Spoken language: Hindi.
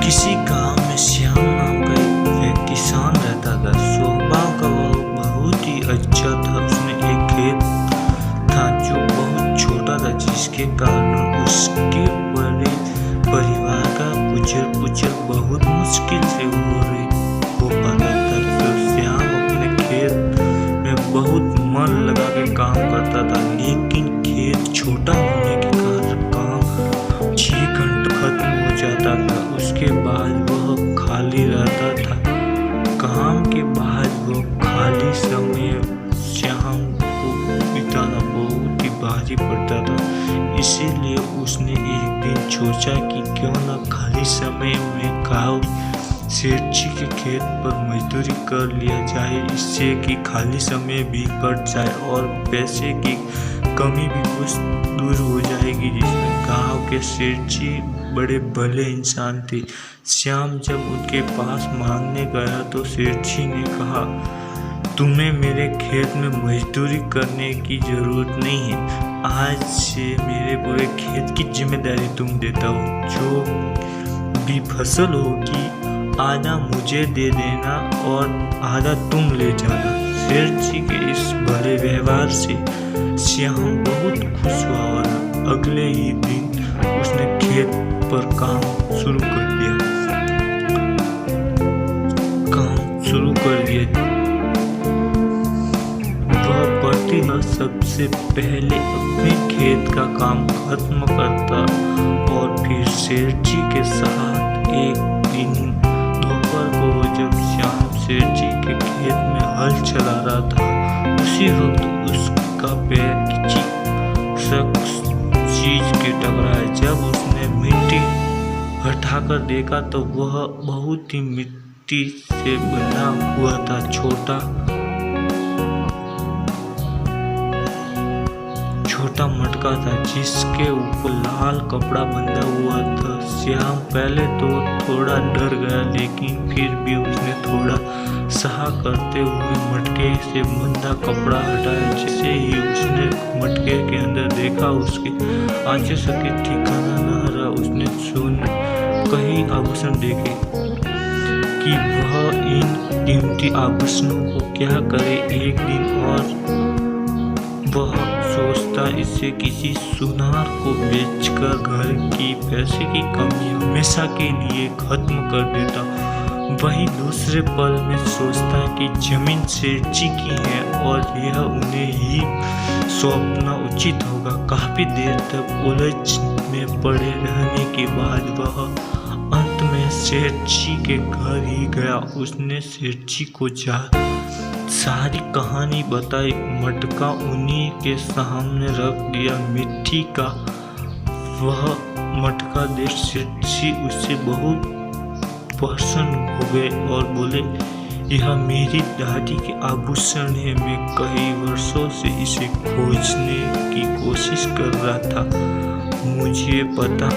किसी गांव में श्याम नाम का एक किसान रहता था। स्वभाव का वह बहुत ही अच्छा था। उसमें एक खेत था जो बहुत छोटा था, जिसके कारण उसके बड़े परिवार का गुजर बसर बहुत मुश्किल से हो पाता था। तो श्याम अपने खेत में बहुत मन लगा के काम करता था, लेकिन खेत छोटा होने के कारण काम 6 घंटे खत्म हो जाता था। उसके बाद वह खाली रहता था। काम के बाद वह खाली समय श्याम को बिताना बहुत ही भारी पड़ता था। इसीलिए उसने एक दिन सोचा कि क्यों न खाली समय में गाँव सेठ जी के खेत पर मजदूरी कर लिया जाए। इससे कि खाली समय भी कट जाए और पैसे की कमी भी कुछ दूर हो जाएगी। जिसमें गांव के सेठ जी बड़े भले इंसान थे। श्याम जब उनके पास मांगने गया तो सेठ जी ने कहा, तुम्हें मेरे खेत में मजदूरी करने की जरूरत नहीं है। आज से मेरे पूरे खेत की जिम्मेदारी तुम देता हो। जो भी फसल होगी आधा मुझे दे देना और आधा तुम ले जाना। सेठ जी के इस भले व्यवहार से श्याम बहुत खुश हुआ और अगले ही दिन उसने खेत पर काम शुरू कर दिया। वह प्रतिदिन सबसे पहले अपने खेत का काम खत्म करता और फिर सेठ जी के साथ एक दिन दोपहर को जब श्याम सेठ जी के खेत में हल चला रहा था, उसी वक्त उसका पैर किसी सख्त चीज के टकराया। जब उसने मिट्टी हटाकर देखा तो वह बहुत ही मिट्टी से बना हुआ था छोटा मटका था, जिसके ऊपर लाल कपड़ा बंधा हुआ था। श्याम पहले तो थोड़ा डर गया, लेकिन फिर भी उसने थोड़ा सहा करते हुए मटके से बंधा कपड़ा हटाया। जैसे ही उसने मटके के अंदर देखा, उसके आंचल से ठिकाना न रहा। उसने कई आभूषण देखे कि वह इन कीमती आभूषणों को क्या करे। एक दिन और वह सोचता इससे किसी सुनार को बेचकर घर की पैसे की कमी हमेशा के लिए खत्म कर देता। वही दूसरे पल में सोचता कि जमीन सेठ जी की है और यह उन्हें ही सौंपना उचित होगा। काफी देर तक उलझ में पड़े रहने के बाद वह अंत में सेठ जी के घर ही गया। उसने सेठ जी को सारी कहानी बताई। मटका उन्हीं के सामने रख दिया। मिट्टी का वह मटका देख सेठ जी उससे बहुत प्रसन्न हो गए और बोले, यह मेरी दादी के आभूषण है। मैं कई वर्षों से इसे खोजने की कोशिश कर रहा था। मुझे पता